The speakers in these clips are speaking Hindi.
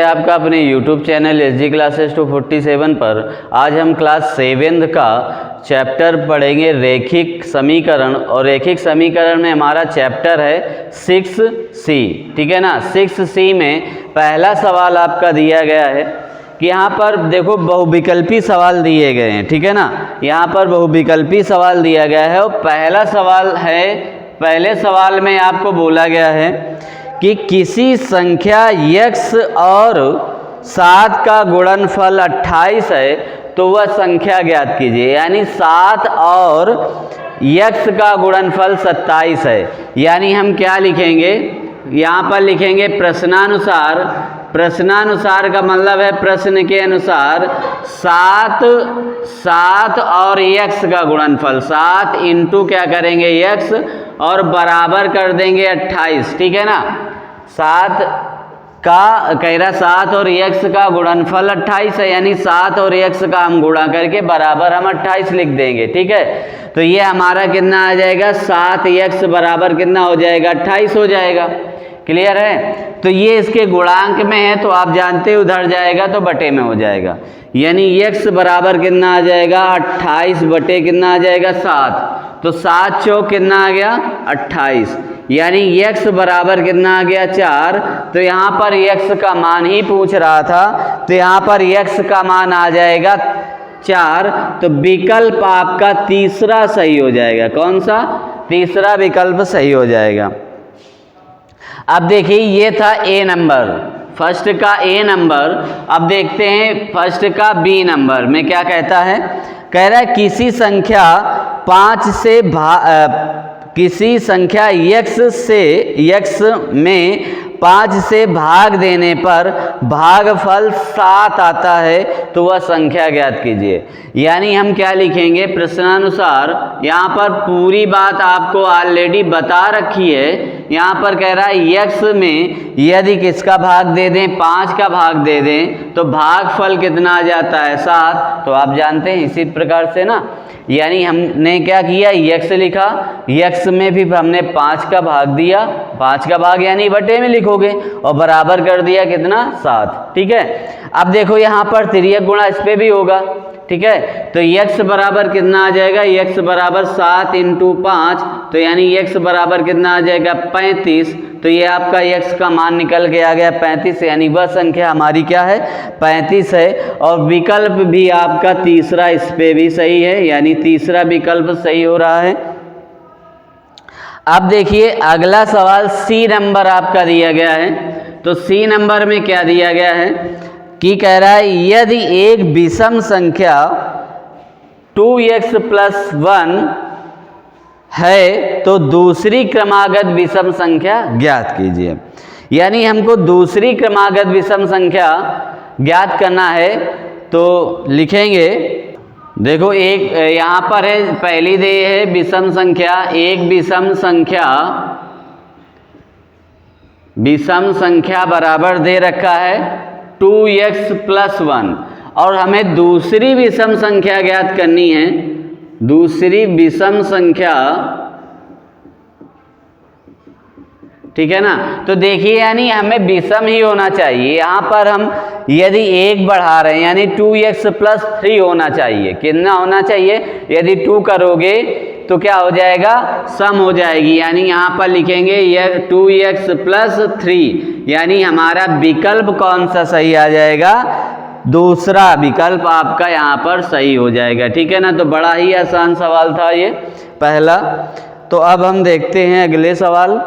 आपका अपने YouTube चैनल SG क्लासेस 247 पर। आज हम क्लास 7th का चैप्टर पढ़ेंगे रैखिक समीकरण, और रैखिक समीकरण में हमारा चैप्टर है 6C, ठीक है ना। 6C में पहला सवाल आपका दिया गया है कि यहाँ पर देखो बहुविकल्पी सवाल दिए गए हैं, ठीक है ना। यहाँ पर बहुविकल्पी सवाल दिया गया है और पहला सवाल है, पहले सवाल में आपको बोला गया है कि किसी संख्या x और 7 का गुणनफल 28 है तो वह संख्या ज्ञात कीजिए। यानी 7 और x का गुणनफल 27 है। यानी हम क्या लिखेंगे, यहाँ पर लिखेंगे प्रश्नानुसार। प्रश्नानुसार का मतलब है प्रश्न के अनुसार 7 और x का गुणनफल, 7 इंटू क्या करेंगे x और बराबर कर देंगे 28, ठीक है ना। 7 का कह रहा 7 और x का गुणनफल 28 है, यानी 7 और x का हम गुणा करके बराबर हम 28 लिख देंगे, ठीक है। तो ये हमारा कितना आ जाएगा, 7x बराबर कितना हो जाएगा, 28 हो जाएगा। क्लियर है। तो ये इसके गुणांक में है तो आप जानते हैं उधर जाएगा तो बटे में हो जाएगा। यानी x बराबर कितना आ जाएगा, 28 बटे कितना आ जाएगा, 7। तो 7 चौक कितना आ गया, 28। यानी x बराबर कितना आ गया, 4। तो यहाँ पर x का मान ही पूछ रहा था, तो यहाँ पर x का मान आ जाएगा 4। तो विकल्प आपका तीसरा सही हो जाएगा। कौन सा, तीसरा विकल्प सही हो जाएगा। अब देखिए ये था A नंबर, फर्स्ट का A नंबर। अब देखते हैं फर्स्ट का B नंबर में क्या कहता है। कह रहा है किसी संख्या 5 से किसी संख्या x में 5 से भाग देने पर भागफल 7 आता है तो वह संख्या ज्ञात कीजिए। यानी हम क्या लिखेंगे, प्रश्नानुसार। यहाँ पर पूरी बात आपको ऑलरेडी बता रखी है। यहाँ पर कह रहा है x में यदि किसका भाग दे दें, 5 का भाग दे दें तो भागफल कितना आ जाता है, 7। तो आप जानते हैं इसी प्रकार से ना। यानी हमने क्या किया, x लिखा, x में भी हमने 5 का भाग दिया, 5 का भाग यानी बटे में लिखोगे, और बराबर कर दिया कितना, 7, ठीक है। अब देखो यहाँ पर तिर्यक गुणा इस पे भी होगा, ठीक है। तो x बराबर कितना आ जाएगा, x बराबर 7 इंटू 5, तो यानी x बराबर कितना आ जाएगा, 35। तो ये आपका x का मान निकल के आ गया 35, यानी वह संख्या हमारी क्या है, 35 है। और विकल्प भी आपका तीसरा इस पे भी सही है, यानी तीसरा विकल्प सही हो रहा है। अब देखिए अगला सवाल C नंबर आपका दिया गया है। तो C नंबर में क्या दिया गया है कि कह रहा है यदि एक विषम संख्या 2x + 1 है तो दूसरी क्रमागत विषम संख्या ज्ञात कीजिए। यानी हमको दूसरी क्रमागत विषम संख्या ज्ञात करना है। तो लिखेंगे, देखो एक यहाँ पर है, पहली दे है विषम संख्या, एक विषम संख्या बराबर दे रखा है 2x + 1, और हमें दूसरी विषम संख्या ज्ञात करनी है। दूसरी विषम संख्या, ठीक है ना। तो देखिए यानी हमें विषम ही होना चाहिए। यहाँ पर हम यदि 1 बढ़ा रहे हैं यानी 2x + 3 होना चाहिए। कितना होना चाहिए, यदि 2 करोगे तो क्या हो जाएगा, सम हो जाएगी। यानी यहाँ पर लिखेंगे यह 2x + 3, यानी हमारा विकल्प कौन सा सही आ जाएगा, दूसरा विकल्प आपका यहाँ पर सही हो जाएगा, ठीक है ना। तो बड़ा ही आसान सवाल था ये पहला। तो अब हम देखते हैं अगले सवाल।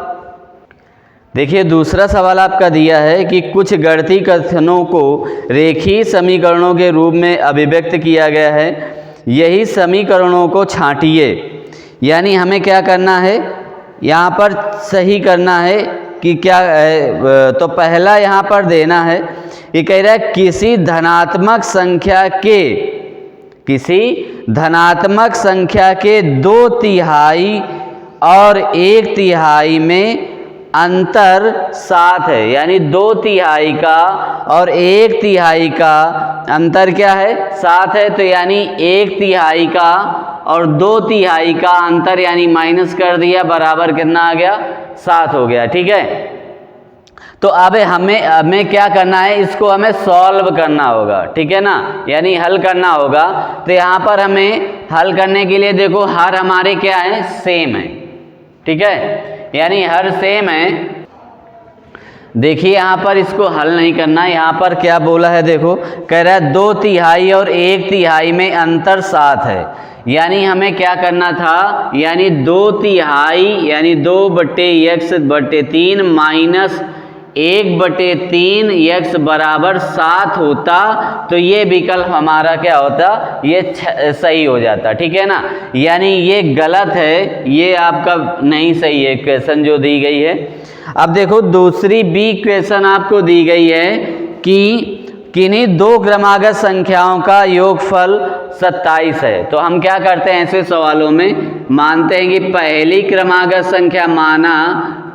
देखिए दूसरा सवाल आपका दिया है कि कुछ गणितीय कथनों को रेखीय समीकरणों के रूप में अभिव्यक्त किया गया है, यही समीकरणों को छांटिए। यानी हमें क्या करना है, यहाँ पर सही करना है कि क्या है। तो पहला यहाँ पर देना है, ये कह रहा है किसी धनात्मक संख्या के 2/3 और 1/3 में अंतर 7 है। यानी 2/3 का और 1/3 का अंतर क्या है, 7 है। तो यानी 1/3 का और 2/3 का अंतर यानी माइनस कर दिया, बराबर कितना आ गया, 7 हो गया, ठीक है। तो अब हमें क्या करना है, इसको हमें सॉल्व करना होगा, ठीक है ना, यानी हल करना होगा। तो यहाँ पर हमें हल करने के लिए देखो हर हमारे क्या है, सेम है, ठीक है, यानी हर सेम है। देखिए यहाँ पर इसको हल नहीं करना, यहाँ पर क्या बोला है देखो, कह रहा है 2/3 और 1/3 में अंतर 7 है, यानी हमें क्या करना था, यानी 2/3 यानी 2/x/3 माइनस 1/3 x बराबर 7 होता, तो ये विकल्प हमारा क्या होता, ये सही हो जाता, ठीक है ना। यानी ये गलत है, ये आपका नहीं सही है क्वेश्चन जो दी गई है। अब देखो दूसरी बी क्वेश्चन आपको दी गई है कि किन्हीं दो क्रमागत संख्याओं का योगफल 27 है। तो हम क्या करते हैं ऐसे सवालों में, मानते हैं कि पहली क्रमागत संख्या, माना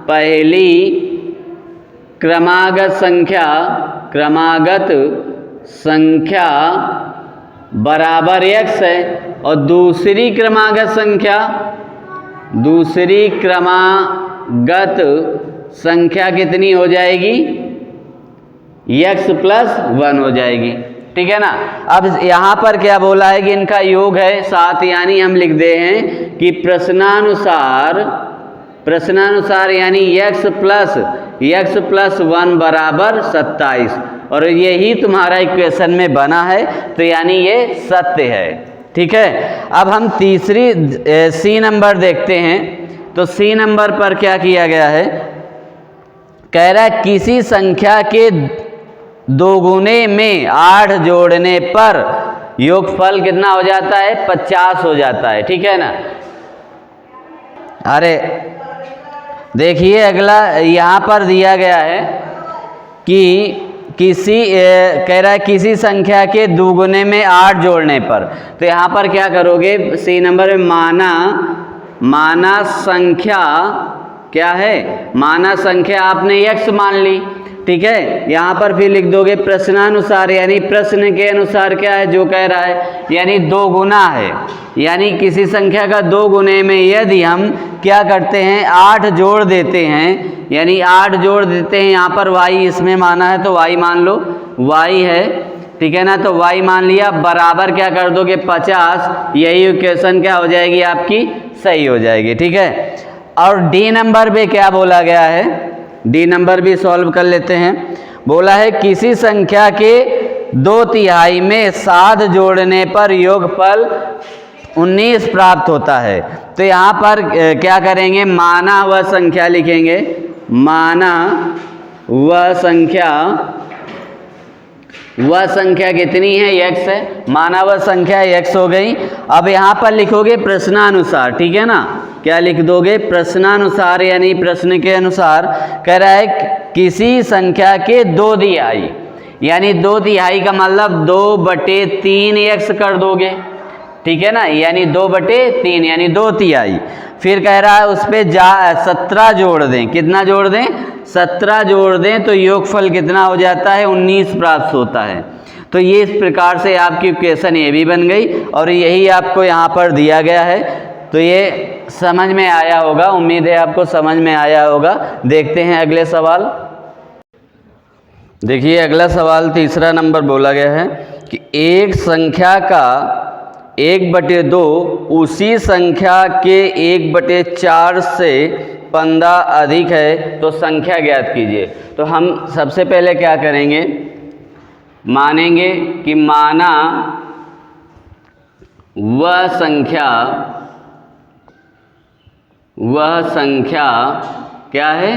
पहली क्रमागत संख्या बराबर x है, और दूसरी क्रमागत संख्या कितनी हो जाएगी, x+1 हो जाएगी, ठीक है ना। अब यहाँ पर क्या बोला है कि इनका योग है 7, यानी हम लिख दे हैं कि प्रश्नानुसार यानी x+1 बराबर 27, और यही तुम्हारा इक्वेशन में बना है, तो यानी ये सत्य है, ठीक है। अब हम तीसरी सी नंबर देखते हैं। तो सी नंबर पर क्या किया गया है, कह रहा है किसी संख्या के दोगुने में 8 जोड़ने पर योगफल कितना हो जाता है, 50 हो जाता है, ठीक है ना। अरे देखिए अगला यहाँ पर दिया गया है कि कह रहा है किसी संख्या के दुगुने में 8 जोड़ने पर, तो यहाँ पर क्या करोगे, सी नंबर में माना संख्या क्या है, माना संख्या आपने x मान ली, ठीक है। यहाँ पर फिर लिख दोगे प्रश्नानुसार, यानी प्रश्न के अनुसार क्या है जो कह रहा है, यानी 2 गुना है, यानी किसी संख्या का 2 गुने में यदि हम क्या करते हैं 8 जोड़ देते हैं, यानी 8 जोड़ देते हैं, यहाँ पर y इसमें माना है तो y मान लो, y है, ठीक है ना। तो y मान लिया, बराबर क्या कर दोगे 50, यही इक्वेशन क्या हो जाएगी आपकी, सही हो जाएगी, ठीक है। और डी नंबर पे क्या बोला गया है, डी नंबर भी सॉल्व कर लेते हैं। बोला है किसी संख्या के 2/3 में 7 जोड़ने पर योगफल 19 प्राप्त होता है। तो यहाँ पर क्या करेंगे, माना वह संख्या लिखेंगे, माना वह संख्या कितनी है, x है, माना वह संख्या x हो गई। अब यहाँ पर लिखोगे प्रश्नानुसार, ठीक है ना, क्या लिख दोगे, प्रश्नानुसार यानी प्रश्न के अनुसार। कह रहा है किसी संख्या के 2/3, यानी 2/3 का मतलब 2/3 x कर दोगे, ठीक है ना, यानी 2/3 यानी 2/3। फिर कह रहा है उस पर 17 जोड़ दें, कितना जोड़ दें, 17 जोड़ दें, तो योगफल कितना हो जाता है, 19 प्राप्त होता है। तो ये इस प्रकार से आपकी इक्वेशन ये भी बन गई, और यही आपको यहाँ पर दिया गया है। तो ये समझ में आया होगा, उम्मीद है आपको समझ में आया होगा। देखते हैं अगले सवाल। देखिए अगला सवाल तीसरा नंबर बोला गया है कि एक संख्या का 1/2 उसी संख्या के 1/4 से 15 अधिक है, तो संख्या ज्ञात कीजिए। तो हम सबसे पहले क्या करेंगे, मानेंगे कि माना वह संख्या क्या है,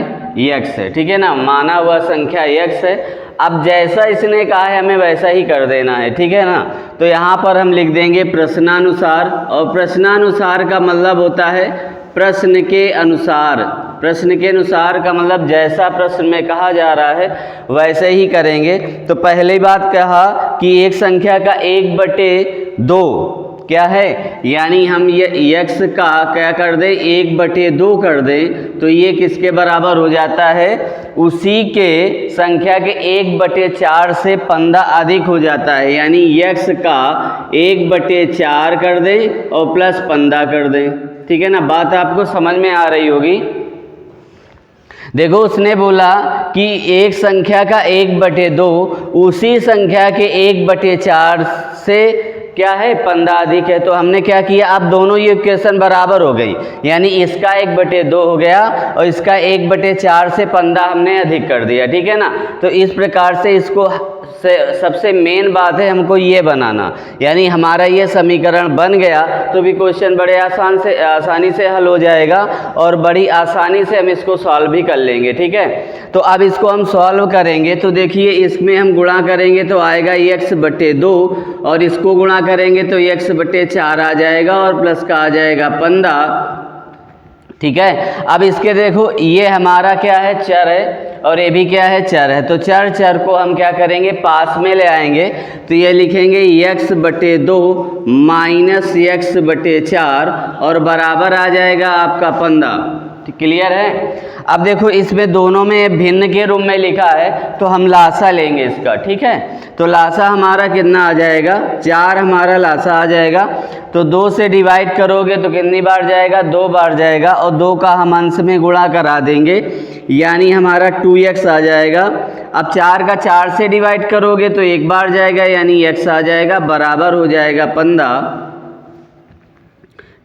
x है, ठीक है ना, माना वह संख्या x है। अब जैसा इसने कहा है हमें वैसा ही कर देना है, ठीक है ना। तो यहाँ पर हम लिख देंगे प्रश्नानुसार, और प्रश्नानुसार का मतलब होता है प्रश्न के अनुसार। प्रश्न के अनुसार का मतलब जैसा प्रश्न में कहा जा रहा है वैसे ही करेंगे। तो पहली बात कहा कि एक संख्या का 1/2 क्या है, यानी हम ये x का क्या कर दें, 1/2 कर दें, तो ये किसके बराबर हो जाता है, उसी के संख्या के 1/4 से 15 अधिक हो जाता है। यानी x का 1/4 कर दें और प्लस 15 कर दें, ठीक है ना। बात आपको समझ में आ रही होगी। देखो उसने बोला कि एक संख्या का 1/2 उसी संख्या के 1/4 से क्या है 15 अधिक है। तो हमने क्या किया, अब दोनों ये इक्वेशन बराबर हो गई, यानी इसका 1/2 हो गया और इसका 1/4 से 15 हमने अधिक कर दिया, ठीक है ना। तो इस प्रकार से इसको सबसे मेन बात है हमको ये बनाना, यानी हमारा ये समीकरण बन गया तो भी क्वेश्चन बड़े आसानी से हल हो जाएगा और बड़ी आसानी से हम इसको सॉल्व भी कर लेंगे, ठीक है। तो अब इसको हम सॉल्व करेंगे तो देखिए इसमें हम गुणा करेंगे तो आएगा x/2 और इसको गुणा करेंगे तो x/4 आ जाएगा और प्लस का आ जाएगा 15, ठीक है। अब इसके देखो ये हमारा क्या है, चर है और ये भी क्या है, चर है। तो चर को हम क्या करेंगे, पास में ले आएंगे तो ये लिखेंगे x/2 माइनस x/4 और बराबर आ जाएगा आपका 15। क्लियर है। अब देखो इसमें दोनों में भिन्न के रूप में लिखा है तो हम लासा लेंगे इसका, ठीक है। तो लासा हमारा कितना आ जाएगा, 4 हमारा लासा आ जाएगा। तो 2 से डिवाइड करोगे तो कितनी बार जाएगा, 2 बार जाएगा और 2 का हम अंश में गुणा करा देंगे, यानी हमारा 2x आ जाएगा। अब 4 का 4 से डिवाइड करोगे तो 1 बार जाएगा, यानी x आ जाएगा, बराबर हो जाएगा 15,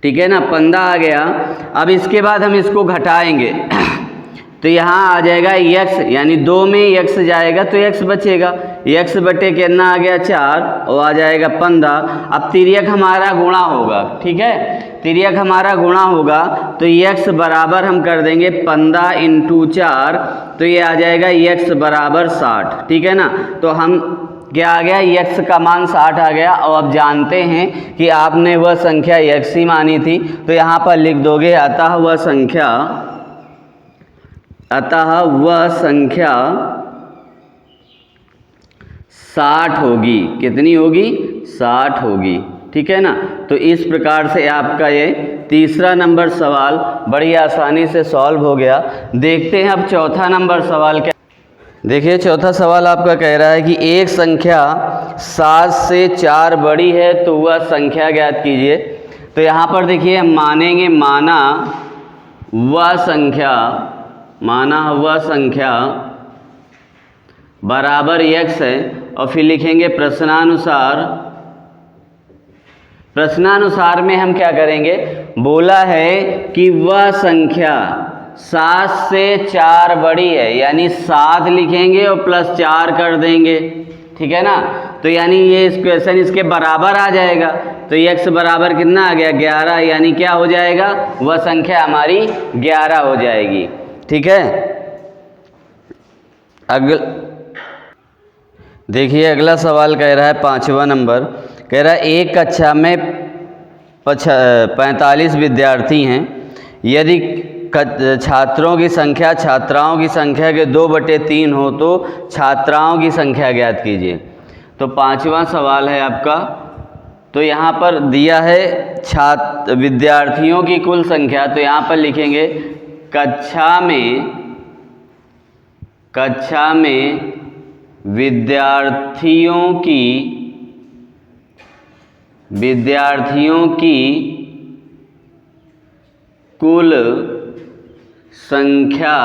ठीक है ना। 15 आ गया। अब इसके बाद हम इसको घटाएंगे तो यहाँ आ जाएगा x, यानी 2 में x जाएगा तो x बचेगा, x बटे कितना आ गया 4 और आ जाएगा 15। अब तिर्यक हमारा गुणा होगा, ठीक है, तिर्यक हमारा गुणा होगा तो x बराबर हम कर देंगे 15 × 4 तो ये आ जाएगा x बराबर 60, ठीक है ना। तो हम क्या आ गया, x का मान 60 आ गया। और अब जानते हैं कि आपने वह संख्या x ही मानी थी तो यहाँ पर लिख दोगे अतः वह संख्या 60 होगी। कितनी होगी, 60 होगी, ठीक है ना। तो इस प्रकार से आपका ये तीसरा नंबर सवाल बड़ी आसानी से सॉल्व हो गया। देखते हैं अब चौथा नंबर सवाल क्या। देखिए चौथा सवाल आपका कह रहा है कि एक संख्या 7 से 4 बड़ी है तो वह संख्या ज्ञात कीजिए। तो यहाँ पर देखिए हम मानेंगे माना वह संख्या बराबर x है और फिर लिखेंगे प्रश्नानुसार में हम क्या करेंगे, बोला है कि वह संख्या 7 से 4 बड़ी है, यानी 7 लिखेंगे और प्लस 4 कर देंगे, ठीक है ना। तो यानी ये इक्वेशन इसके बराबर आ जाएगा। तो x बराबर कितना आ गया, 11, यानी क्या हो जाएगा, वह संख्या हमारी 11 हो जाएगी, ठीक है। देखिए अगला सवाल कह रहा है 5वां नंबर, कह रहा है एक कक्षा में 45 विद्यार्थी हैं, यदि छात्रों की संख्या छात्राओं की संख्या के 2/3 हो तो छात्राओं की संख्या ज्ञात कीजिए। तो 5वां सवाल है आपका। तो यहाँ पर दिया है विद्यार्थियों की कुल संख्या, तो यहाँ पर लिखेंगे कक्षा में विद्यार्थियों की कुल संख्या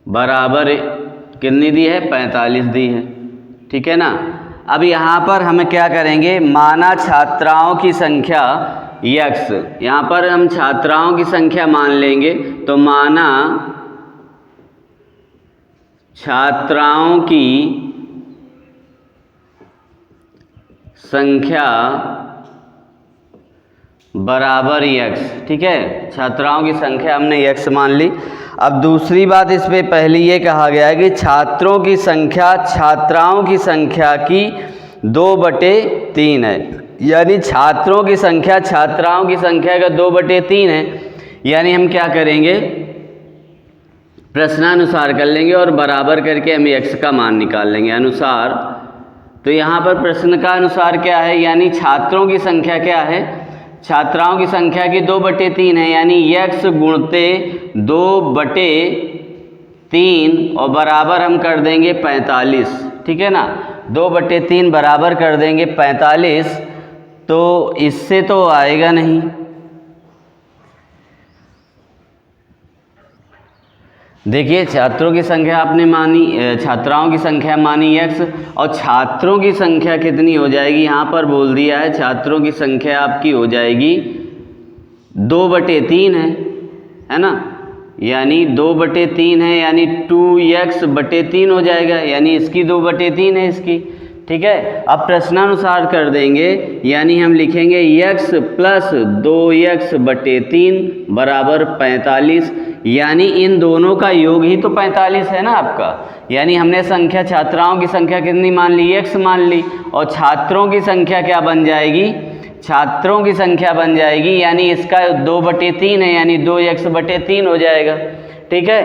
बराबर कितनी दी है, 45 दी है, ठीक है ना। अब यहाँ पर हमें क्या करेंगे, माना छात्राओं की संख्या x, यहाँ पर हम छात्राओं की संख्या मान लेंगे। तो माना छात्राओं की संख्या बराबर x, ठीक है, छात्राओं की संख्या हमने x मान ली। अब दूसरी बात इस पे पहले ये कहा गया है कि छात्रों की संख्या छात्राओं की संख्या की 2/3 है, यानी छात्रों की संख्या छात्राओं की संख्या का 2/3 है, यानी हम क्या करेंगे, प्रश्नानुसार कर लेंगे और बराबर करके हम x का मान निकाल लेंगे अनुसार। तो यहाँ पर प्रश्न का अनुसार क्या है, यानी छात्रों की संख्या क्या है, छात्राओं की संख्या की 2/3 है, यानी x गुणते 2/3 और बराबर हम कर देंगे 45, ठीक है ना। 2/3 बराबर कर देंगे 45, तो इससे तो आएगा नहीं, देखिए छात्रों की संख्या आपने मानी, छात्राओं की संख्या मानी x, और छात्रों की संख्या कितनी हो जाएगी, यहाँ पर बोल दिया है छात्रों की संख्या आपकी हो जाएगी 2/3 है ना, यानी 2/3 है, यानी 2x/3 हो जाएगा, यानी इसकी 2/3 है इसकी। ठीक है, अब प्रश्नानुसार कर देंगे, यानी हम लिखेंगे x + 2x/3 बराबर 45, यानी इन दोनों का योग ही तो 45 है ना आपका। यानी हमने संख्या, छात्राओं की संख्या कितनी मान ली, x मान ली, और छात्रों की संख्या क्या बन जाएगी, छात्रों की संख्या बन जाएगी, यानी इसका 2/3 है, यानी 2x/3 हो जाएगा। ठीक है,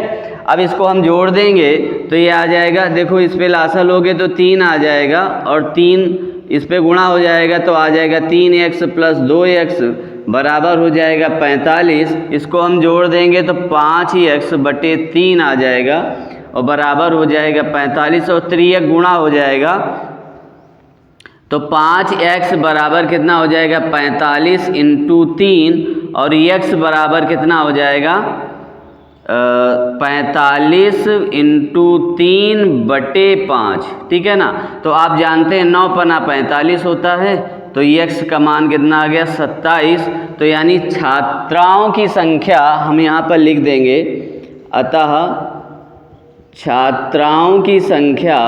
अब इसको हम जोड़ देंगे तो ये आ जाएगा, देखो इस पे लासा लोगे तो 3 आ जाएगा, और 3 इस पे गुणा हो जाएगा तो आ जाएगा 3x + 2x बराबर हो जाएगा 45। इसको हम जोड़ देंगे तो 5x/3 आ जाएगा और बराबर हो जाएगा 45, और 3x गुणा हो जाएगा तो 5x बराबर कितना हो जाएगा 45 × 3, और x बराबर कितना हो जाएगा 45 × 3/5। ठीक है ना, तो आप जानते हैं 9 पना 45 होता है, तो x का मान कितना आ गया 27। तो यानी छात्राओं की संख्या हम यहाँ पर लिख देंगे, अतः छात्राओं की संख्या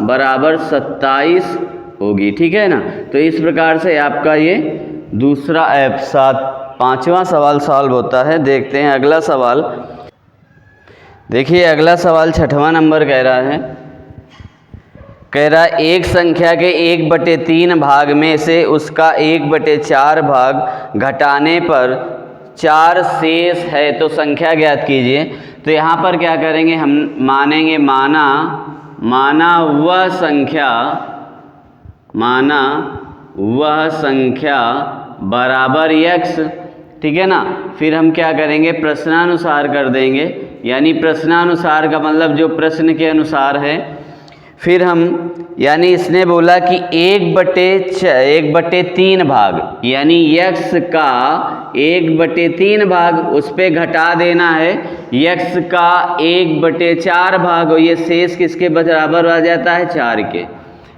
बराबर 27 होगी। ठीक है ना, तो इस प्रकार से आपका ये दूसरा 5वां सवाल सॉल्व होता है। देखते हैं अगला सवाल। देखिए अगला सवाल 6वां नंबर कह रहा है, एक संख्या के 1/3 भाग में से उसका 1/4 भाग घटाने पर 4 शेष है तो संख्या ज्ञात कीजिए। तो यहाँ पर क्या करेंगे, हम मानेंगे माना वह संख्या बराबर x। ठीक है ना, फिर हम क्या करेंगे, प्रश्नानुसार कर देंगे, यानी प्रश्नानुसार का मतलब जो प्रश्न के अनुसार है। फिर हम, यानी इसने बोला कि 1/3 भाग, यानी x का 1/3 भाग उस पे घटा देना है x का 1/4 भाग, और ये शेष किसके बराबर आ जाता है 4 के।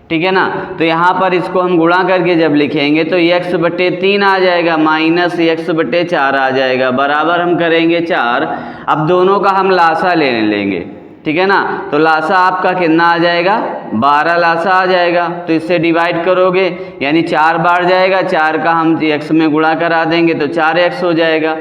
ठीक है ना, तो यहाँ पर इसको हम गुणा करके जब लिखेंगे तो x/3 आ जाएगा माइनस x/4 आ जाएगा, बराबर हम करेंगे 4। अब दोनों का हम लासा ले लेंगे। ठीक है ना, तो लासा आपका कितना आ जाएगा 12 लासा आ जाएगा, तो इससे डिवाइड करोगे यानी 4 बार जाएगा, 4 का हम x में गुणा करा देंगे तो 4x हो जाएगा।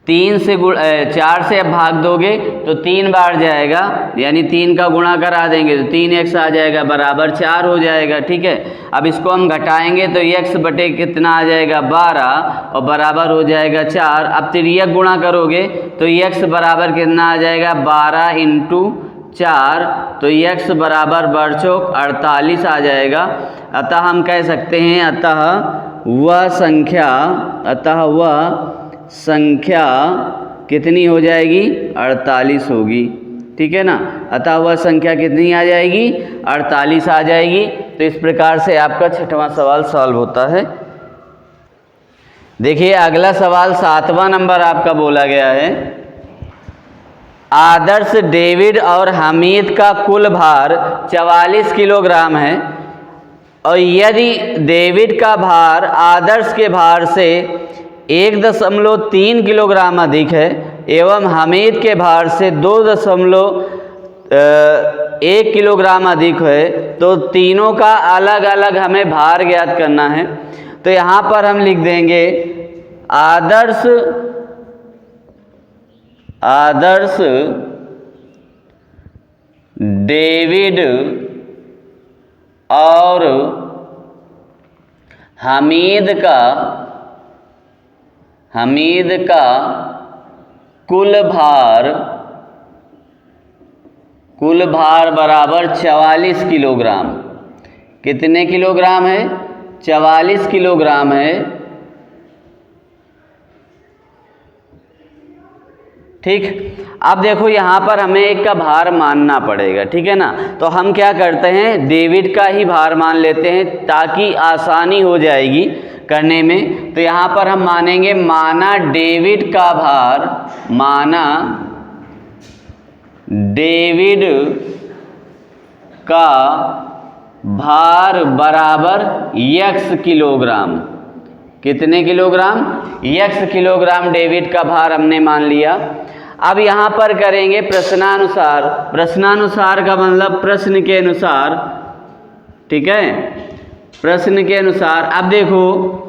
4 से अब भाग दोगे तो 3 बार जाएगा, यानी 3 का गुणा करा देंगे तो 3x आ जाएगा, बराबर 4 हो जाएगा। ठीक है, अब इसको हम घटाएंगे तो x बटे कितना आ जाएगा 12 और बराबर हो जाएगा 4। अब तिर्यक गुणा करोगे तो x बराबर कितना आ जाएगा 12 × 4, तो x बराबर बरचौक 48 आ जाएगा। अतः हम कह सकते हैं, अतः वह संख्या कितनी हो जाएगी 48 होगी। ठीक है ना, अतः वह संख्या कितनी आ जाएगी 48 आ जाएगी। तो इस प्रकार से आपका 6वां सवाल सॉल्व होता है। देखिए अगला सवाल 7वां नंबर आपका बोला गया है, आदर्श, डेविड और हमीद का कुल भार 44 किलोग्राम है, और यदि डेविड का भार आदर्श के भार से 1.3 किलोग्राम अधिक है एवं हमीद के भार से 2.1 किलोग्राम अधिक है, तो तीनों का अलग अलग हमें भार ज्ञात करना है। तो यहाँ पर हम लिख देंगे आदर्श डेविड और हमीद का कुल भार बराबर 44 किलोग्राम। कितने किलोग्राम है 44 किलोग्राम है। ठीक, अब देखो यहाँ पर हमें एक का भार मानना पड़ेगा, ठीक है ना। तो हम क्या करते हैं, डेविड का ही भार मान लेते हैं ताकि आसानी हो जाएगी करने में। तो यहाँ पर हम मानेंगे माना डेविड का भार, माना डेविड का भार बराबर x किलोग्राम। कितने किलोग्राम, x किलोग्राम डेविड का भार हमने मान लिया। अब यहाँ पर करेंगे प्रश्नानुसार। प्रश्नानुसार का मतलब प्रश्न के अनुसार, ठीक है, प्रश्न के अनुसार। अब देखो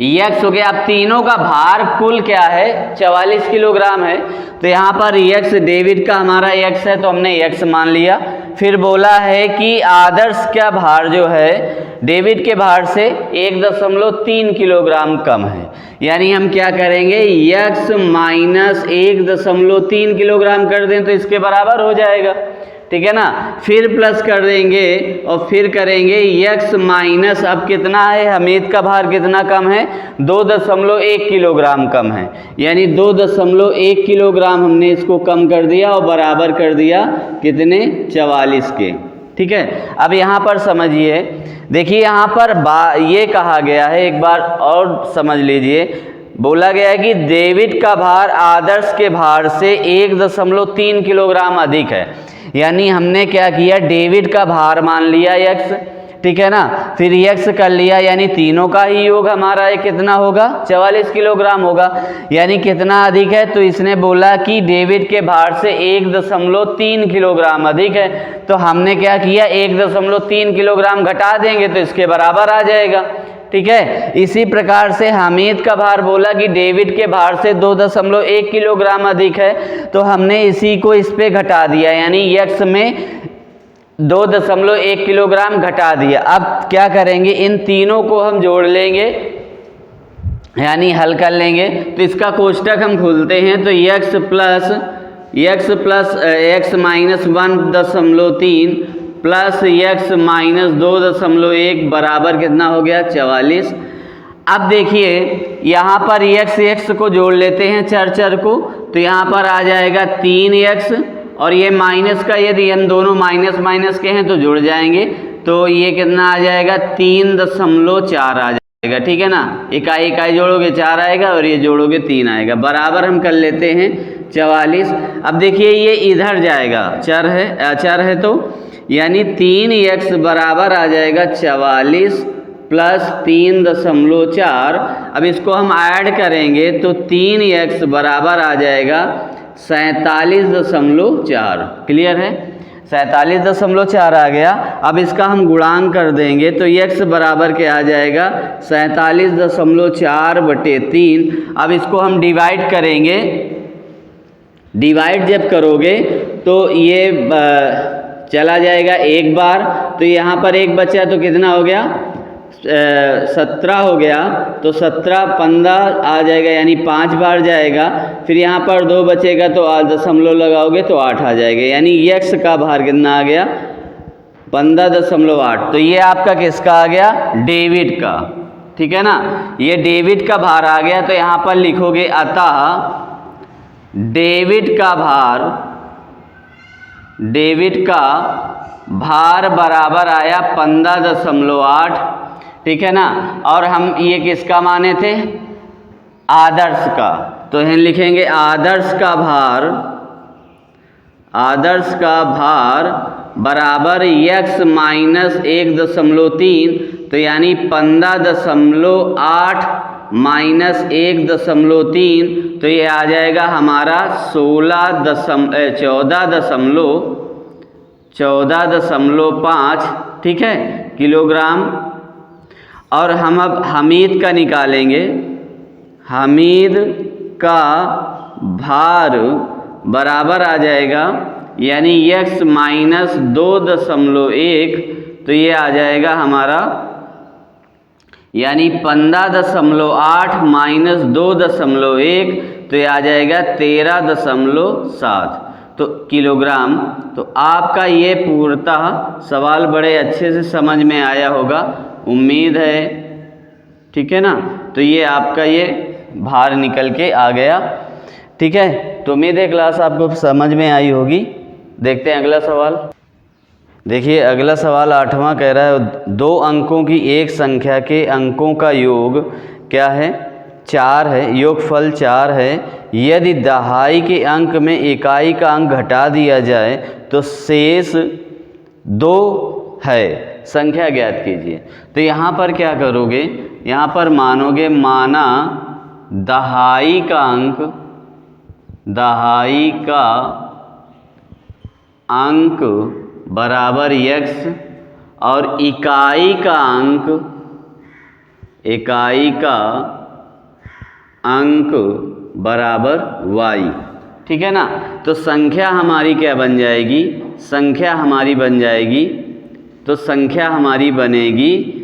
x हो गया, अब तीनों का भार कुल क्या है, 44 किलोग्राम है। तो यहाँ पर x डेविड का हमारा x है तो हमने x मान लिया। फिर बोला है कि आदर्श का भार जो है डेविड के भार से 1.3 किलोग्राम कम है। यानी हम क्या करेंगे, x माइनस 1.3 किलोग्राम कर दें तो इसके बराबर हो जाएगा, ठीक है ना। फिर प्लस कर देंगे और फिर करेंगे x माइनस, अब कितना है, हमीद का भार कितना कम है, 2.1 किलोग्राम कम है। यानी 2.1 किलोग्राम हमने इसको कम कर दिया और बराबर कर दिया कितने, 44 के, ठीक है। अब यहाँ पर समझिए, देखिए यहाँ पर ये कहा गया है, एक बार और समझ लीजिए, बोला गया है कि डेविड का भार आदर्श के भार से 1.3 किलोग्राम अधिक है। यानी हमने क्या किया, डेविड का भार मान लिया x, ठीक है ना, फिर x कर लिया, यानी तीनों का ही योग हमारा ये कितना होगा, 44 किलोग्राम होगा। यानी कितना अधिक है, तो इसने बोला कि डेविड के भार से 1.3 किलोग्राम अधिक है। तो हमने क्या किया, 1.3 किलोग्राम घटा देंगे तो इसके बराबर आ जाएगा, ठीक है। इसी प्रकार से हमीद का भार बोला कि डेविड के भार से 2.1 किलोग्राम अधिक है, तो हमने इसी को इस पे घटा दिया, यानी x में 2.1 किलोग्राम घटा दिया। अब क्या करेंगे, इन तीनों को हम जोड़ लेंगे, यानी हल कर लेंगे। तो इसका कोष्टक हम खोलते हैं, तो x minus 1.3 plus x minus 2.1 बराबर कितना हो गया, 44। अब देखिए यहाँ पर x को जोड़ लेते हैं, चर को, तो यहाँ पर आ जाएगा 3x, और ये माइनस का यदि हम दोनों माइनस माइनस के हैं तो जुड़ जाएंगे, तो ये कितना आ जाएगा, 3.4 आ जाएगा, ठीक है ना। इकाई जोड़ोगे 4 आएगा और ये जोड़ोगे 3 आएगा, बराबर हम कर लेते हैं 44। अब देखिए ये इधर जाएगा, चर है तो यानी 3x बराबर आ जाएगा 44 प्लस 3.4। अब इसको हम ऐड करेंगे तो 3x बराबर आ जाएगा 47.4। क्लियर है, 47.4 आ गया। अब इसका हम गुणांक कर देंगे तो x बराबर क्या आ जाएगा, 47.4/3। अब इसको हम डिवाइड करेंगे, डिवाइड जब करोगे तो ये चला जाएगा एक बार, तो यहाँ पर एक बचा तो कितना हो गया, 17 हो गया, तो 17 15 आ जाएगा, यानी 5 बार जाएगा। फिर यहाँ पर 2 बचेगा तो दशमलव लगाओगे तो 8 आ जाएगा, यानी x का भार कितना आ गया, 15.8। तो ये आपका किसका आ गया, डेविड का, ठीक है ना, ये डेविड का भार आ गया। तो यहाँ पर लिखोगे अतः डेविड का भार बराबर आया 15.8, ठीक है ना। और हम ये किसका माने थे, आदर्श का, तो हम लिखेंगे आदर्श का भार बराबर x माइनस 1.3, तो यानी 15.8 माइनस 1.3, तो ये आ जाएगा हमारा 14.5, ठीक है, किलोग्राम। और हम अब हमीद का निकालेंगे, हमीद का भार बराबर आ जाएगा, यानी x माइनस 2.1, तो ये आ जाएगा हमारा, यानी 15.8 माइनस 2.1, तो ये आ जाएगा 13.7 तो किलोग्राम। तो आपका ये पूर्णतः सवाल बड़े अच्छे से समझ में आया होगा, उम्मीद है, ठीक है ना। तो ये आपका ये भार निकल के आ गया। ठीक है, तो उम्मीद है क्लास आपको समझ में आई होगी। देखते हैं अगला सवाल। देखिए अगला सवाल 8वां कह रहा है 2 अंकों की एक संख्या के अंकों का योग क्या है? 4 है, योगफल 4 है। यदि दहाई के अंक में इकाई का अंक घटा दिया जाए तो शेष 2 है, संख्या ज्ञात कीजिए। तो यहाँ पर क्या करोगे, यहाँ पर मानोगे माना दहाई का अंक बराबर x और इकाई का अंक बराबर y, ठीक है ना। तो संख्या हमारी क्या बन जाएगी, संख्या हमारी बन जाएगी, तो संख्या हमारी बनेगी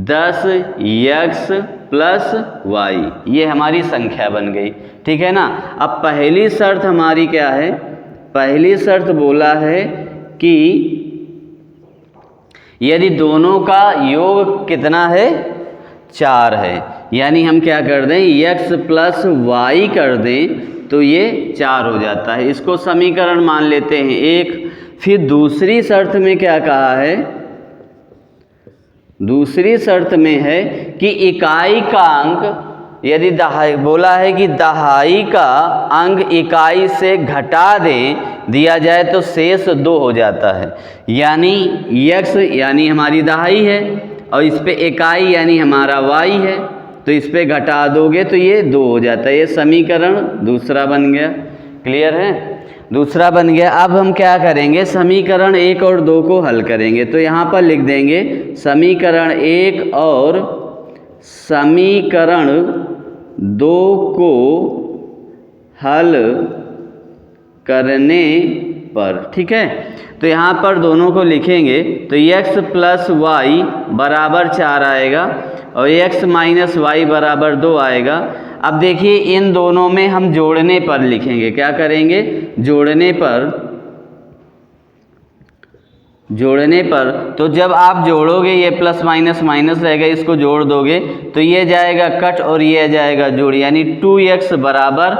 10x प्लस y, ये हमारी संख्या बन गई, ठीक है ना। अब पहली शर्त हमारी क्या है, पहली शर्त बोला है कि यदि दोनों का योग कितना है, 4 है, यानी हम क्या कर दें x प्लस y कर दें तो ये 4 हो जाता है। इसको समीकरण मान लेते हैं 1। फिर दूसरी शर्त में क्या कहा है, दूसरी शर्त में है कि इकाई का अंक, यदि दहाई बोला है कि दहाई का अंक इकाई से घटा दिया जाए तो शेष 2 हो जाता है। यानी x यानी हमारी दहाई है और इस पे इकाई यानी हमारा y है, तो इस पे घटा दोगे तो ये 2 हो जाता है। ये समीकरण दूसरा बन गया, क्लियर है, दूसरा बन गया। अब हम क्या करेंगे, समीकरण 1 और 2 को हल करेंगे। तो यहाँ पर लिख देंगे समीकरण 1 और समीकरण 2 को हल करने पर, ठीक है। तो यहाँ पर दोनों को लिखेंगे तो x प्लस y बराबर 4 आएगा और x माइनस y बराबर 2 आएगा। अब देखिए इन दोनों में हम जोड़ने पर लिखेंगे, क्या करेंगे, जोड़ने पर तो जब आप जोड़ोगे ये प्लस माइनस माइनस रहेगा, इसको जोड़ दोगे तो ये जाएगा कट और ये जाएगा जोड़, यानी 2x बराबर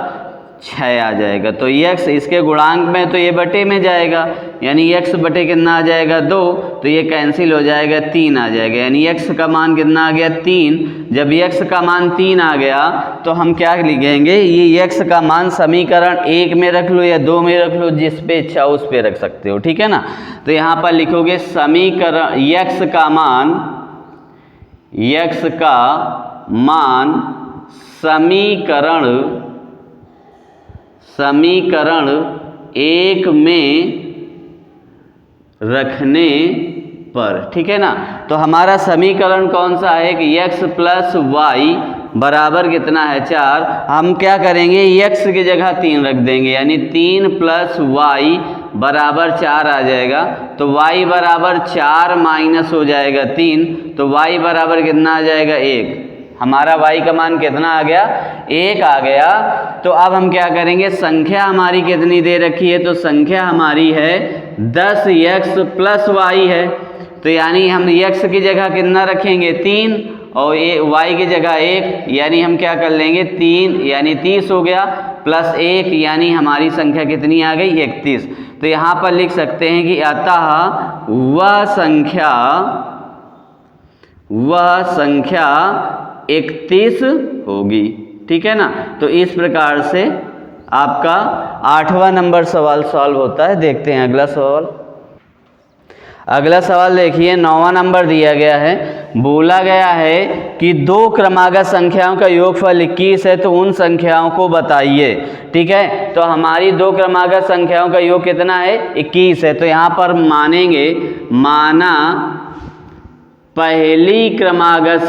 6 आ जाएगा। तो x इसके गुणांक में तो ये बटे में जाएगा, यानी x बटे कितना आ जाएगा 2, तो ये कैंसिल हो जाएगा 3 आ जाएगा, यानी x का मान कितना आ गया 3। जब x का मान 3 आ गया तो हम क्या लिखेंगे, ये x का मान समीकरण 1 में रख लो या 2 में रख लो, जिस पे इच्छा उस पे रख सकते हो, ठीक है ना। तो यहाँ पर लिखोगे समीकरण x का मान समीकरण 1 में रखने पर, ठीक है ना। तो हमारा समीकरण कौन सा है कि x प्लस y बराबर कितना है 4। हम क्या करेंगे, x की जगह 3 रख देंगे, यानी 3 प्लस y बराबर 4 आ जाएगा। तो y बराबर 4 माइनस हो जाएगा 3, तो y बराबर कितना आ जाएगा 1। हमारा y का मान कितना आ गया, 1 आ गया। तो अब हम क्या करेंगे, संख्या हमारी कितनी दे रखी है, तो संख्या हमारी है 10x प्लस y है। तो यानी हम x की जगह कितना रखेंगे 3 और y की जगह 1, यानी हम क्या कर लेंगे 3 यानी 30 हो गया, प्लस 1 यानी हमारी संख्या कितनी आ गई 31। तो यहाँ पर लिख सकते हैं कि अतः वह संख्या 31 होगी, ठीक है ना। तो इस प्रकार से आपका 8वां नंबर सवाल सॉल्व होता है। देखते हैं अगला सवाल। अगला सवाल देखिए 9वां नंबर दिया गया है, बोला गया है कि 2 क्रमागत संख्याओं का योगफल 21 है, तो उन संख्याओं को बताइए, ठीक है। तो हमारी 2 क्रमागत संख्याओं का योग कितना है 21 है। तो यहाँ पर मानेंगे माना पहली क्रमागत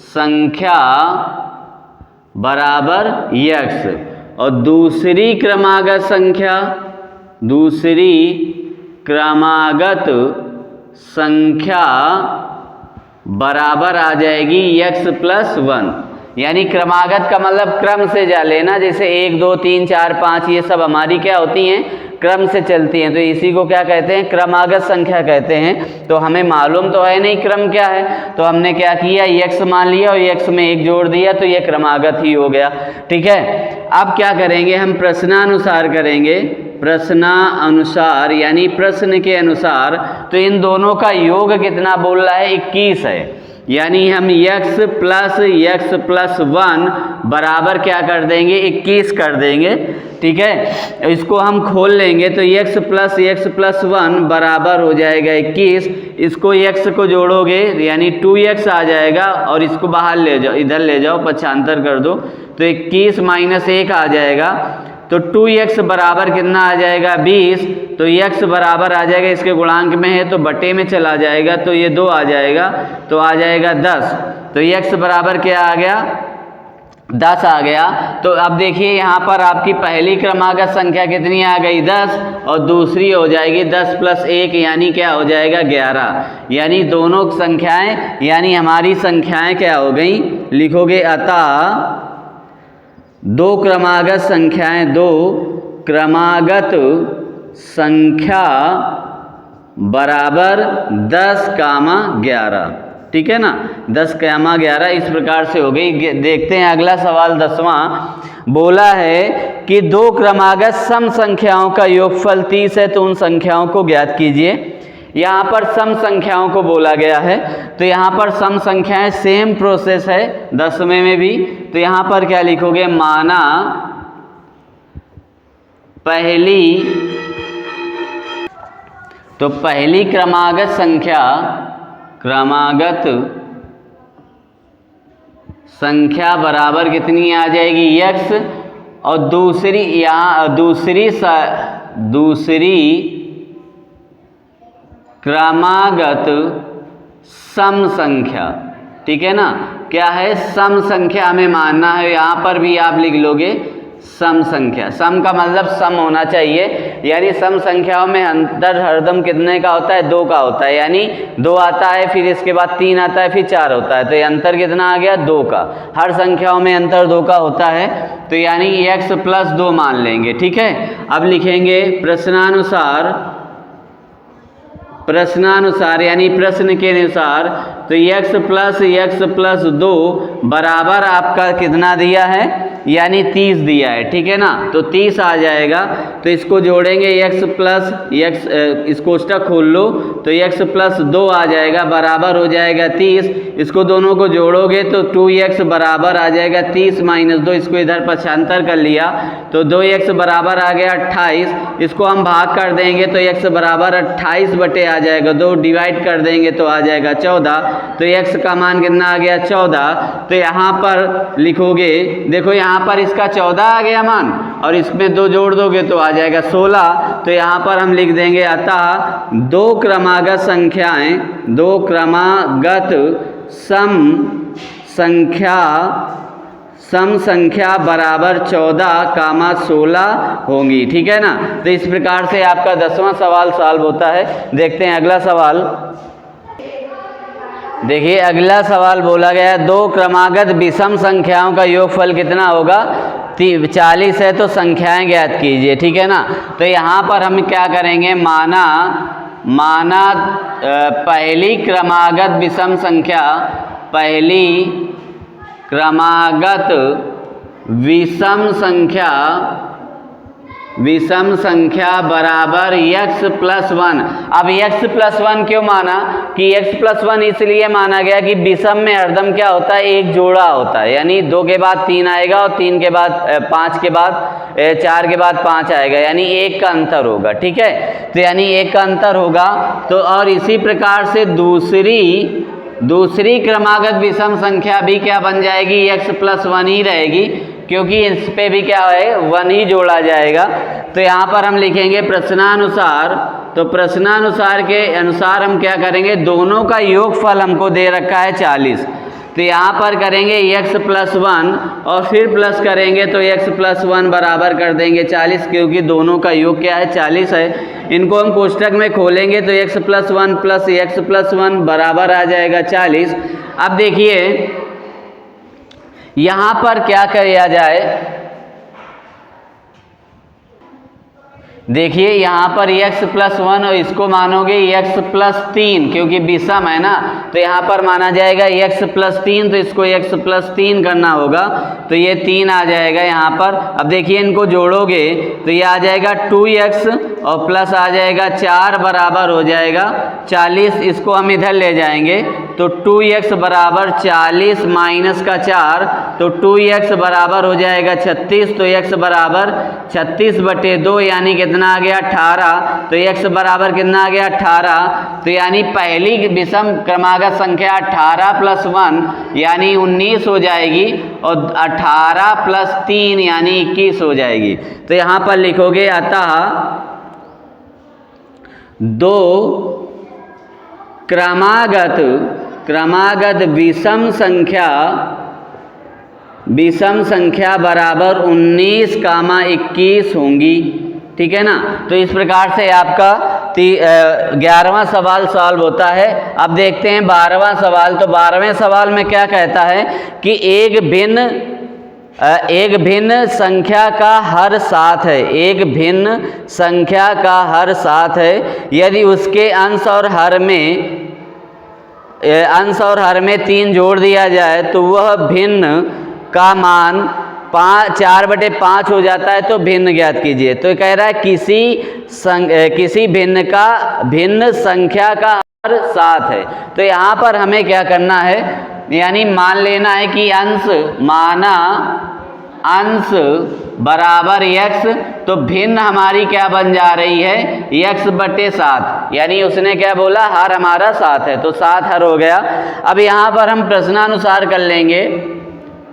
संख्या बराबर x और दूसरी क्रमागत संख्या बराबर आ जाएगी x प्लस 1, यानी क्रमागत का मतलब क्रम से जा लेना, जैसे 1 2 3 4 5 ये सब हमारी क्या होती हैं, क्रम से चलती हैं, तो इसी को क्या कहते हैं, क्रमागत संख्या कहते हैं। तो हमें मालूम तो है नहीं क्रम क्या है, तो हमने क्या किया, x मान लिया और x में 1 जोड़ दिया, तो ये क्रमागत ही हो गया। ठीक है, अब क्या करेंगे हम, प्रश्नानुसार करेंगे, प्रश्नानुसार यानी प्रश्न के अनुसार। तो इन दोनों का योग कितना बोल रहा है, 21 है, यानी हम x प्लस 1 बराबर क्या कर देंगे, 21 कर देंगे। ठीक है, इसको हम खोल लेंगे तो x प्लस 1 बराबर हो जाएगा 21। इसको x को जोड़ोगे यानी 2x आ जाएगा, और इसको बाहर ले जाओ, इधर ले जाओ, पक्षांतर कर दो, तो 21 माइनस 1 आ जाएगा, तो 2x बराबर कितना आ जाएगा, 20। तो x बराबर आ जाएगा, इसके गुणांक में है तो बटे में चला जाएगा, तो ये 2 आ जाएगा, तो आ जाएगा 10। तो x बराबर क्या आ गया, 10 आ गया। तो अब देखिए यहाँ पर आपकी पहली क्रमागत संख्या कितनी आ गई, 10, और दूसरी हो जाएगी 10 प्लस 1 यानी क्या हो जाएगा, 11। यानी दोनों संख्याएं, यानी हमारी संख्याएं क्या हो गई, लिखोगे अतः दो क्रमागत संख्या बराबर 10, 11। ठीक है ना, 10, 11 इस प्रकार से हो गई। देखते हैं अगला सवाल 10वां। बोला है कि दो क्रमागत सम संख्याओं का योगफल 30 है, तो उन संख्याओं को ज्ञात कीजिए। यहाँ पर सम संख्याओं को बोला गया है, तो यहाँ पर सम संख्याएं सेम प्रोसेस है 10वें में भी। तो यहाँ पर क्या लिखोगे, माना पहली क्रमागत संख्या बराबर कितनी आ जाएगी, x, और दूसरी क्रमागत सम संख्या। ठीक है ना, क्या है, सम संख्या हमें मानना है। यहाँ पर भी आप लिख लोगे सम संख्या, सम का मतलब सम होना चाहिए, यानी सम संख्याओं में अंतर हरदम कितने का होता है, 2 का होता है। यानी 2 आता है, फिर इसके बाद 3 आता है, फिर 4 होता है, तो ये अंतर कितना आ गया, 2 का। हर संख्याओं में अंतर 2 का होता है, तो यानी x प्लस 2 मान लेंगे। ठीक है, अब लिखेंगे प्रश्नानुसार यानी प्रश्न के अनुसार, तो x प्लस 2 बराबर आपका कितना दिया है, यानी 30 दिया है। ठीक है ना, तो 30 आ जाएगा, तो इसको जोड़ेंगे इस कोष्टक खोल लो, तो x प्लस 2 आ जाएगा, बराबर हो जाएगा 30। इसको दोनों को जोड़ोगे तो 2x बराबर आ जाएगा 30 माइनस 2, इसको इधर पक्षांतर कर लिया, तो 2x बराबर आ गया 28। इसको हम भाग कर देंगे तो x बराबर 28 बटे आ जाएगा, 2 डिवाइड कर देंगे तो आ जाएगा 14। तो x का मान कितना आ गया, 14। तो यहाँ पर लिखोगे, देखो यहाँ पर इसका 14 आ गया मान, और इसमें 2 जोड़ दोगे तो आ जाएगा 16। तो यहाँ पर हम लिख देंगे अतः दो क्रमागत सम संख्या बराबर 14, 16 होंगी। ठीक है ना, तो इस प्रकार से आपका 10वां सवाल सॉल्व होता है। देखते हैं अगला सवाल। देखिए अगला सवाल बोला गया है, दो क्रमागत विषम संख्याओं का योगफल कितना होगा, 40 है, तो संख्याएं ज्ञात कीजिए। ठीक है ना, तो यहाँ पर हम क्या करेंगे, माना पहली क्रमागत विषम संख्या बराबर x प्लस 1। अब x प्लस 1 क्यों माना, कि x प्लस 1 इसलिए माना गया कि विषम में हरदम क्या होता है, एक जोड़ा होता है, यानी 2 के बाद 3 आएगा, और 3 के बाद 5 के बाद 4 के बाद 5 आएगा, यानी 1 का अंतर होगा। ठीक है, तो यानी 1 का अंतर होगा। तो और इसी प्रकार से दूसरी क्रमागत विषम संख्या भी क्या बन जाएगी, x प्लस 1 ही रहेगी, क्योंकि इस पे भी क्या है, 1 ही जोड़ा जाएगा। तो यहाँ पर हम लिखेंगे प्रश्नानुसार, तो प्रश्नानुसार के अनुसार हम क्या करेंगे, दोनों का योगफल हमको दे रखा है 40, तो यहाँ पर करेंगे x प्लस 1 और फिर प्लस करेंगे तो x प्लस 1 बराबर कर देंगे 40, क्योंकि दोनों का योग क्या है, 40 है। इनको हम कोष्टक में खोलेंगे तो x plus 1 plus x plus 1 बराबर आ जाएगा 40। अब देखिए यहाँ पर क्या किया जाए, देखिए यहाँ पर x + 1 और इसको मानोगे x + 3, क्योंकि विषम है ना, तो यहाँ पर माना जाएगा x + 3, तो इसको x + 3 करना होगा, तो ये 3 आ जाएगा यहाँ पर। अब देखिए इनको जोड़ोगे तो ये आ जाएगा 2x और प्लस आ जाएगा 4 बराबर हो जाएगा 40। इसको हम इधर ले जाएंगे तो 2x बराबर 40 माइनस का 4, तो 2x बराबर हो जाएगा 36, तो x बराबर 36/2 यानी कितना आ गया 18, तो x बराबर कितना आ गया 18, तो यानी पहली विषम क्रमागत संख्या 18 + 1 यानी 19 हो जाएगी और 18 + 3 यानी 21 हो जाएगी। तो यहाँ पर लिखोगे अतः दो क्रमागत विषम संख्या बराबर 19, 21 होंगी। ठीक है ना। तो इस प्रकार से आपका 11वां सवाल सॉल्व होता है। अब देखते हैं 12वां सवाल। तो 12वें सवाल में क्या कहता है कि एक भिन्न संख्या का हर 7 है, एक भिन्न संख्या का हर 7 है, यदि उसके अंश और हर में 3 जोड़ दिया जाए तो वह भिन्न का मान 4/5 हो जाता है, तो भिन्न ज्ञात कीजिए। तो कह रहा है किसी भिन्न संख्या का हर 7 है। तो यहाँ पर हमें क्या करना है, यानी मान लेना है कि अंश बराबर x, तो भिन्न हमारी क्या बन जा रही है x/7, यानी उसने क्या बोला हर हमारा 7 है, तो 7 हर हो गया। अब यहाँ पर हम प्रश्नानुसार कर लेंगे,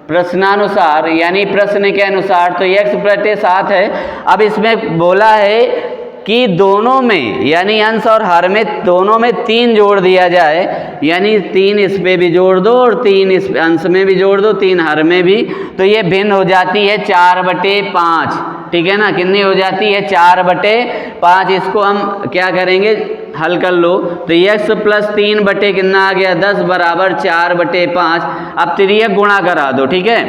प्रश्नानुसार यानी प्रश्न के अनुसार, तो x/7 है। अब इसमें बोला है कि दोनों में यानी अंश और हर में दोनों में 3 जोड़ दिया जाए, यानी 3 इस पे भी जोड़ दो और 3 इस अंश में भी जोड़ दो, 3 हर में भी, तो ये भिन्न हो जाती है 4/5। ठीक है ना, कितनी हो जाती है 4/5। इसको हम क्या करेंगे, हल कर लो, तो x + 3 बटे कितना आ गया 10 बराबर 4/5। अब तिर्यक गुणा करा दो। ठीक है,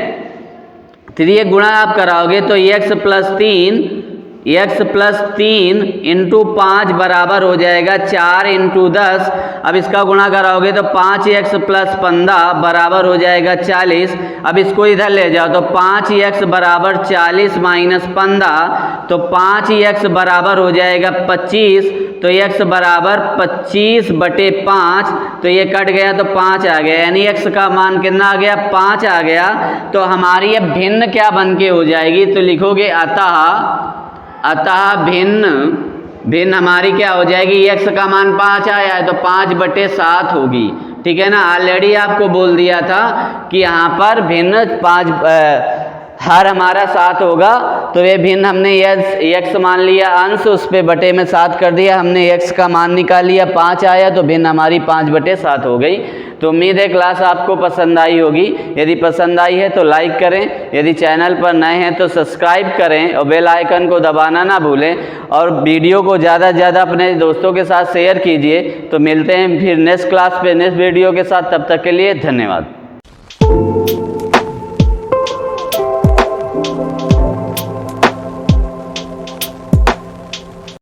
तिर्यक गुणा आप कराओगे तो x + 3 इंटू 5 बराबर हो जाएगा 4 इंटू 10। अब इसका गुणा कराओगे तो 5x + 15 बराबर हो जाएगा 40। अब इसको इधर ले जाओ तो 5x बराबर 40 माइनस 15, तो 5x बराबर हो जाएगा 25, तो x बराबर 25/5, तो ये कट गया तो 5 आ गया, यानी x का मान कितना आ गया 5 आ गया। तो हमारी अब भिन्न क्या बन के हो जाएगी, तो लिखोगे अतः भिन्न हमारी क्या हो जाएगी, x का मान 5 आया है तो 5/7 होगी। ठीक है ना, ऑलरेडी आपको बोल दिया था कि यहाँ पर भिन्न 5 हर हमारा 7 होगा, तो ये भिन्न हमने x मान लिया अंश, उस पे बटे में 7 कर दिया, हमने x का मान निकाल लिया 5 आया, तो भिन्न हमारी 5/7 हो गई। तो उम्मीद है क्लास आपको पसंद आई होगी। यदि पसंद आई है तो लाइक करें, यदि चैनल पर नए हैं तो सब्सक्राइब करें और बेल आइकन को दबाना ना भूलें, और वीडियो को ज़्यादा से ज़्यादा अपने दोस्तों के साथ शेयर कीजिए। तो मिलते हैं फिर नेक्स्ट क्लास पे नेक्स्ट वीडियो के साथ, तब तक के लिए धन्यवाद।